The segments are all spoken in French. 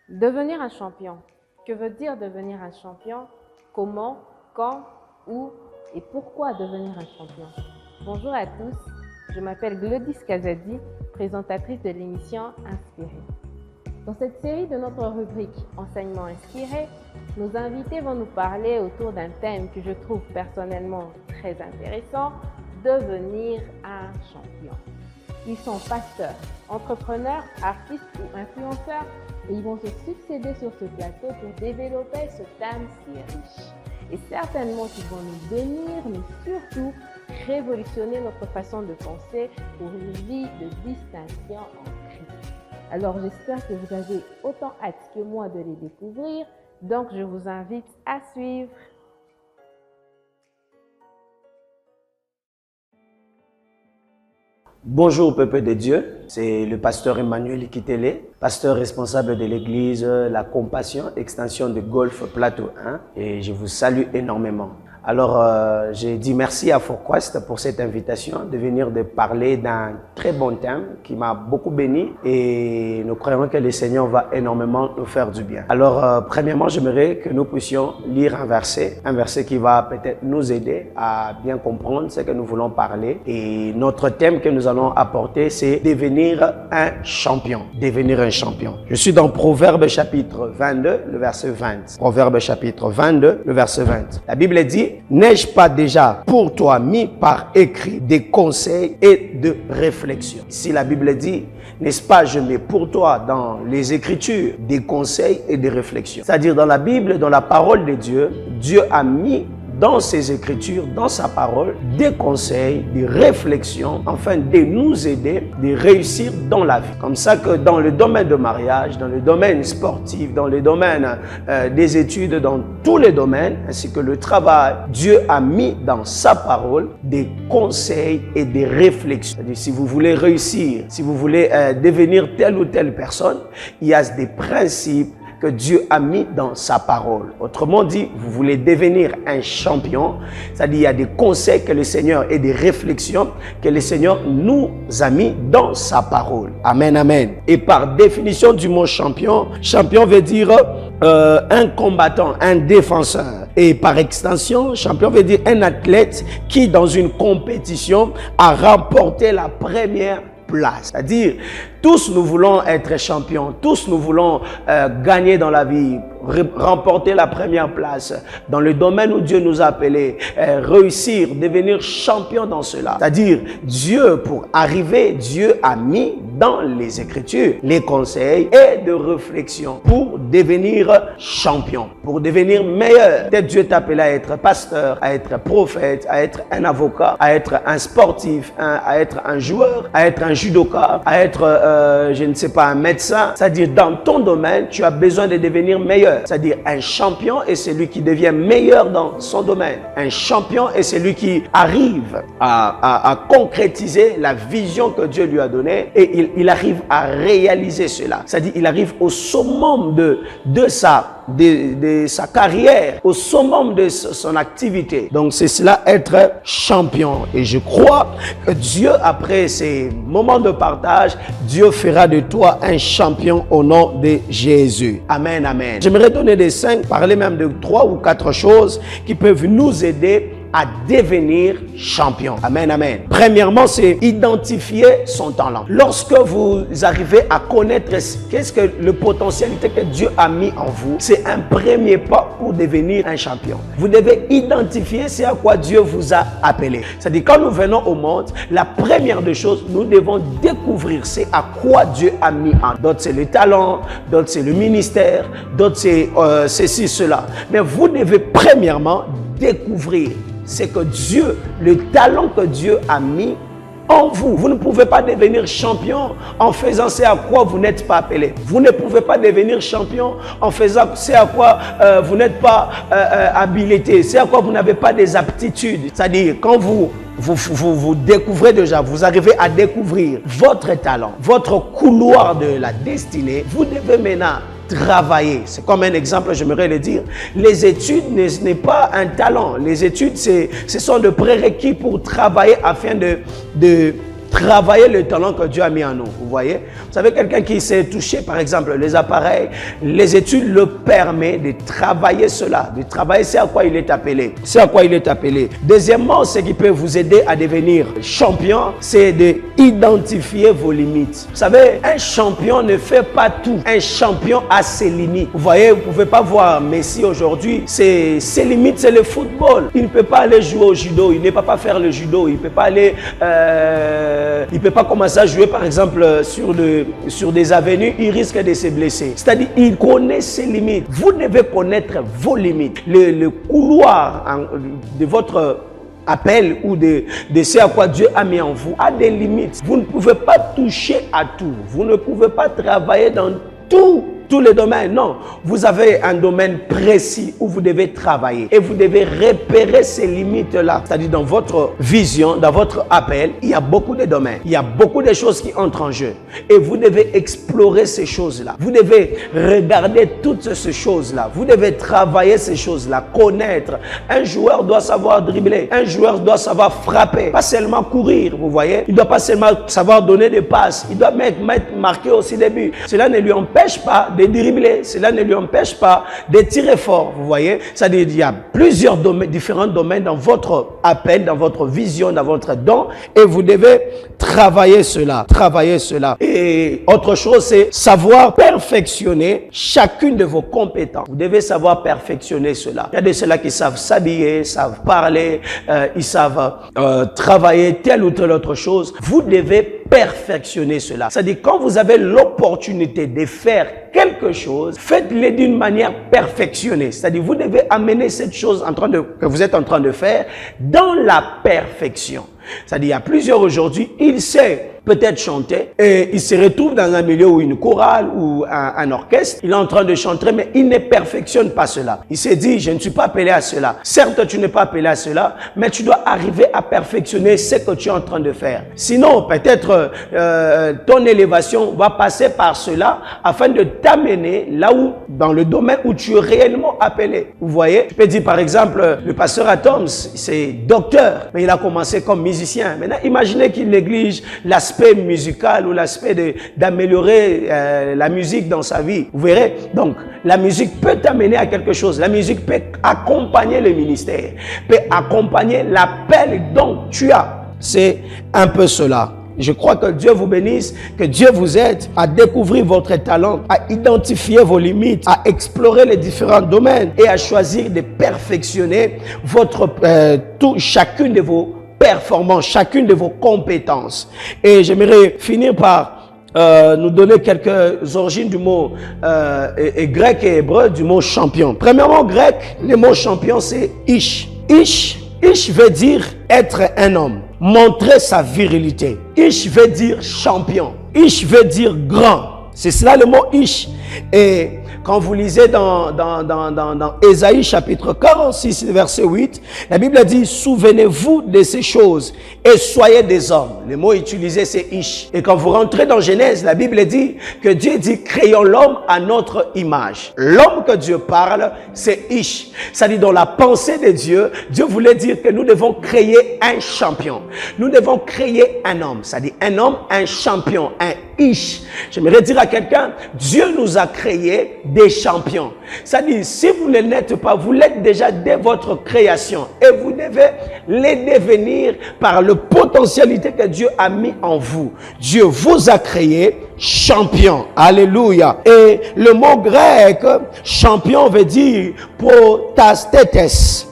Devenir un champion. Que veut dire devenir un champion? Comment, quand, où et pourquoi devenir un champion? Bonjour à tous, je m'appelle Glodis Kazadi, présentatrice de l'émission Inspirée. Dans cette série de notre rubrique Enseignement inspiré, nos invités vont nous parler autour d'un thème que je trouve personnellement très intéressant, devenir un champion. Ils sont pasteurs, entrepreneurs, artistes ou influenceurs et ils vont se succéder sur ce plateau pour développer ce thème si riche. Et certainement qu'ils vont nous bénir, mais surtout révolutionner notre façon de penser pour une vie de distinction en Christ. Alors j'espère que vous avez autant hâte que moi de les découvrir, donc je vous invite à suivre. Bonjour peuple de Dieu, c'est le pasteur Emmanuel Ikitele, pasteur responsable de l'église La Compassion, extension de Golfe Plateau 1 et je vous salue énormément. Alors j'ai dit merci à ForQuest pour cette invitation de venir de parler d'un très bon thème qui m'a beaucoup béni et nous croyons que le Seigneur va énormément nous faire du bien. Alors premièrement, j'aimerais que nous puissions lire un verset qui va peut-être nous aider à bien comprendre ce que nous voulons parler. Et notre thème que nous allons apporter, c'est devenir un champion. Devenir un champion. Je suis dans Proverbe chapitre 22, le verset 20. Proverbe chapitre 22, le verset 20. La Bible dit: n'ai-je pas déjà pour toi mis par écrit des conseils et de réflexions? Si la Bible dit, n'est-ce pas, je mets pour toi dans les Écritures des conseils et des réflexions. C'est-à-dire dans la Bible, dans la parole de Dieu, Dieu a mis dans ses Écritures, dans sa parole, des conseils, des réflexions, afin de nous aider de réussir dans la vie. Comme ça que dans le domaine de mariage, dans le domaine sportif, dans le domaine des études, dans tous les domaines, ainsi que le travail, Dieu a mis dans sa parole des conseils et des réflexions. C'est-à-dire, si vous voulez réussir, si vous voulez devenir telle ou telle personne, il y a des principes que Dieu a mis dans sa parole. Autrement dit, vous voulez devenir un champion, c'est-à-dire il y a des conseils que le Seigneur et des réflexions que le Seigneur nous a mis dans sa parole. Amen, amen. Et par définition du mot champion, champion veut dire un combattant, un défenseur. Et par extension, champion veut dire un athlète qui dans une compétition a remporté la première place. C'est-à-dire, tous nous voulons être champions, tous nous voulons gagner dans la vie, remporter la première place dans le domaine où Dieu nous a appelés, réussir, devenir champion dans cela. C'est-à-dire, Dieu, pour arriver, Dieu a mis dans les Écritures les conseils et de réflexion pour devenir champion, pour devenir meilleur. Peut-être Dieu t'a appelé à être pasteur, à être prophète, à être un avocat, à être un sportif, à être un joueur, à être un judoka, à être je ne sais pas, un médecin. C'est-à-dire, dans ton domaine, tu as besoin de devenir meilleur. C'est-à-dire, un champion est celui qui devient meilleur dans son domaine. Un champion est celui qui arrive à concrétiser la vision que Dieu lui a donnée et il arrive à réaliser cela. C'est-à-dire, il arrive au summum de sa carrière, au summum de son activité. Donc, c'est cela, être champion. Et je crois que Dieu, après ces moments de partage, Dieu fera de toi un champion au nom de Jésus. Amen, amen. J'aimerais donner des 5, parler même de 3 ou 4 choses qui peuvent nous aider à devenir champion. Amen, amen. Premièrement, c'est identifier son talent. Lorsque vous arrivez à connaître qu'est-ce que le potentialité que Dieu a mis en vous, c'est un premier pas pour devenir un champion. Vous devez identifier c'est à quoi Dieu vous a appelé. C'est-à-dire, quand nous venons au monde, la première des choses, nous devons découvrir c'est à quoi Dieu a mis en. D'autres, c'est le talent, d'autres, c'est le ministère, d'autres, c'est ceci, cela. Mais vous devez premièrement découvrir c'est que Dieu, le talent que Dieu a mis en vous. Vous ne pouvez pas devenir champion en faisant ce à quoi vous n'êtes pas appelé. Vous ne pouvez pas devenir champion en faisant ce à quoi vous n'êtes pas habilité, ce à quoi vous n'avez pas des aptitudes. C'est-à-dire, quand vous découvrez déjà, vous arrivez à découvrir votre talent, votre couloir de la destinée, vous devez maintenant travailler. C'est comme un exemple, j'aimerais le dire. Les études n'est pas un talent. Les études, ce sont de prérequis pour travailler afin de travailler le talent que Dieu a mis en nous. Vous voyez? Vous savez, quelqu'un qui s'est touché, par exemple, les appareils, les études le permettent de travailler cela. De travailler, c'est à quoi il est appelé. C'est à quoi il est appelé. Deuxièmement, ce qui peut vous aider à devenir champion, c'est d'identifier vos limites. Vous savez, un champion ne fait pas tout. Un champion a ses limites. Vous voyez, vous ne pouvez pas voir Messi aujourd'hui. Ses limites, c'est le football. Il ne peut pas aller jouer au judo. Il ne peut pas faire le judo. Il ne peut pas aller... il ne peut pas commencer à jouer, par exemple, sur des avenues. Il risque de se blesser. C'est-à-dire, il connaît ses limites. Vous devez connaître vos limites. Le couloir de votre appel ou de ce à quoi Dieu a mis en vous a des limites. Vous ne pouvez pas toucher à tout. Vous ne pouvez pas travailler dans tous les domaines. Non, vous avez un domaine précis où vous devez travailler et vous devez repérer ces limites-là. C'est-à-dire dans votre vision, dans votre appel, il y a beaucoup de domaines. Il y a beaucoup de choses qui entrent en jeu et vous devez explorer ces choses-là. Vous devez regarder toutes ces choses-là. Vous devez travailler ces choses-là, connaître. Un joueur doit savoir dribbler. Un joueur doit savoir frapper. Pas seulement courir, vous voyez. Il ne doit pas seulement savoir donner des passes. Il doit marquer aussi des buts. Cela ne lui empêche pas de dribbler, cela ne lui empêche pas de tirer fort, vous voyez. C'est-à-dire qu'il y a plusieurs différents domaines dans votre appel, dans votre vision, dans votre don, et vous devez travailler cela, Et autre chose, c'est savoir perfectionner chacune de vos compétences. Vous devez savoir perfectionner cela. Il y a de ceux-là qui savent s'habiller, savent parler, ils savent travailler telle ou telle autre chose. Vous devez perfectionner cela. C'est-à-dire quand vous avez l'opportunité de faire quelque chose, faites-le d'une manière perfectionnée. C'est-à-dire vous devez amener cette chose que vous êtes en train de faire dans la perfection. C'est-à-dire il y a plusieurs aujourd'hui, il sait peut-être chanter et il se retrouve dans un milieu où une chorale ou un orchestre, il est en train de chanter mais il ne perfectionne pas cela. Il s'est dit, je ne suis pas appelé à cela. Certes, tu n'es pas appelé à cela, mais tu dois arriver à perfectionner ce que tu es en train de faire. Sinon, peut-être ton élévation va passer par cela afin de t'amener là où, dans le domaine où tu es réellement appelé. Vous voyez, je peux dire par exemple, le pasteur Atoms, c'est docteur, mais il a commencé comme musicien. Maintenant, imaginez qu'il néglige l'aspect musical ou l'aspect d'améliorer la musique dans sa vie. Vous verrez, donc la musique peut t'amener à quelque chose. La musique peut accompagner le ministère, peut accompagner l'appel dont tu as. C'est un peu cela. Je crois que Dieu vous bénisse, que Dieu vous aide à découvrir votre talent, à identifier vos limites, à explorer les différents domaines et à choisir de perfectionner chacune de vos performances, chacune de vos compétences. Et j'aimerais finir par nous donner quelques origines du mot grec et hébreu du mot champion. Premièrement, grec, le mot champion c'est ish. Ish veut dire être un homme, montrer sa virilité. Ish veut dire champion. Ish veut dire grand. C'est cela le mot ish. Et quand vous lisez dans Ésaïe chapitre 46, verset 8, la Bible dit « Souvenez-vous de ces choses et soyez des hommes ». Le mot utilisé, c'est « ish ». Et quand vous rentrez dans Genèse, la Bible dit que Dieu dit « Créons l'homme à notre image ». L'homme que Dieu parle, c'est « ish ». Ça dit dans la pensée de Dieu, Dieu voulait dire que nous devons créer un champion. Nous devons créer un homme. Ça dit un homme, un champion, un ish. J'aimerais dire à quelqu'un, Dieu nous a créé des champions. Ça dit, si vous ne l'êtes pas, vous l'êtes déjà dès votre création et vous devez les devenir par la potentialité que Dieu a mis en vous. Dieu vous a créé champion. Alléluia. Et le mot grec, champion veut dire prostates.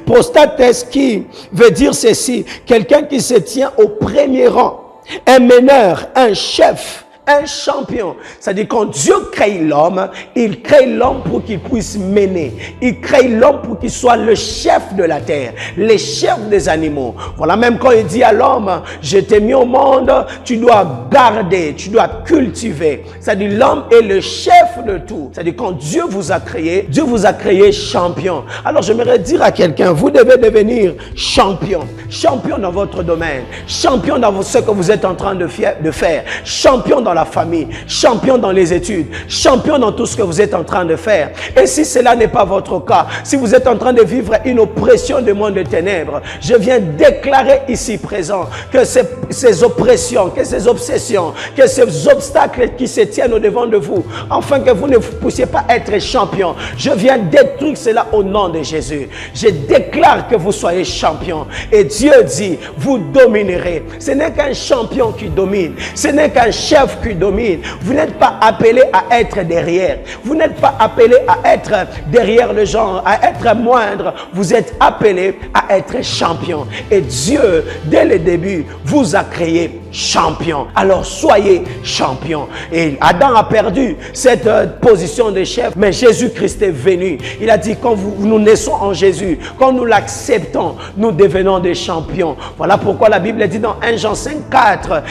Prostates qui veut dire ceci, quelqu'un qui se tient au premier rang. Un meneur, un chef, un champion. C'est-à-dire quand Dieu crée l'homme, il crée l'homme pour qu'il puisse mener. Il crée l'homme pour qu'il soit le chef de la terre, le chef des animaux. Voilà, même quand il dit à l'homme, je t'ai mis au monde, tu dois garder, tu dois cultiver. C'est-à-dire l'homme est le chef de tout. C'est-à-dire quand Dieu vous a créé champion. Alors j'aimerais dire à quelqu'un, vous devez devenir champion. Champion dans votre domaine. Champion dans ce que vous êtes en train de faire. Champion dans dans la famille, champion dans les études, champion dans tout ce que vous êtes en train de faire. Et si cela n'est pas votre cas, si vous êtes en train de vivre une oppression du monde de ténèbres, je viens déclarer ici présent que ces oppressions, que ces obsessions, que ces obstacles qui se tiennent au-devant de vous, afin que vous ne puissiez pas être champion, je viens détruire cela au nom de Jésus. Je déclare que vous soyez champion. Et Dieu dit, vous dominerez. Ce n'est qu'un champion qui domine. Ce n'est qu'un chef qui domine. Vous n'êtes pas appelé à être derrière. Vous n'êtes pas appelé à être derrière le genre, à être moindre. Vous êtes appelé à être champion. Et Dieu, dès le début, vous a créé champion. Alors soyez champion. Et Adam a perdu cette position de chef, mais Jésus-Christ est venu. Il a dit, quand nous naissons en Jésus, quand nous l'acceptons, nous devenons des champions. Voilà pourquoi la Bible dit dans 1 Jean 5,4,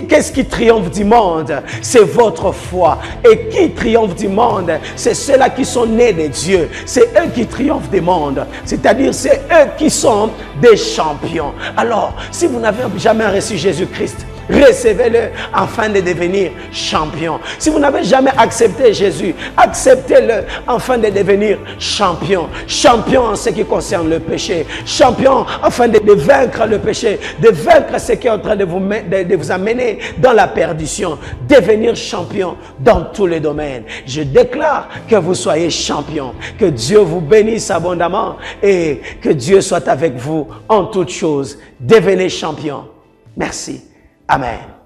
qu'est-ce qui triomphe du monde? C'est votre foi. Et qui triomphe du monde? C'est ceux-là qui sont nés de Dieu. C'est eux qui triomphent du monde. C'est-à-dire, c'est eux qui sont des champions. Alors, si vous n'avez jamais reçu Jésus-Christ, recevez-le afin de devenir champion. Si vous n'avez jamais accepté Jésus, acceptez-le afin de devenir champion. Champion en ce qui concerne le péché. Champion afin de vaincre le péché, de vaincre ce qui est en train de vous amener dans la perdition. Devenir champion dans tous les domaines. Je déclare que vous soyez champion. Que Dieu vous bénisse abondamment et que Dieu soit avec vous en toutes choses. Devenez champion. Merci. Amen.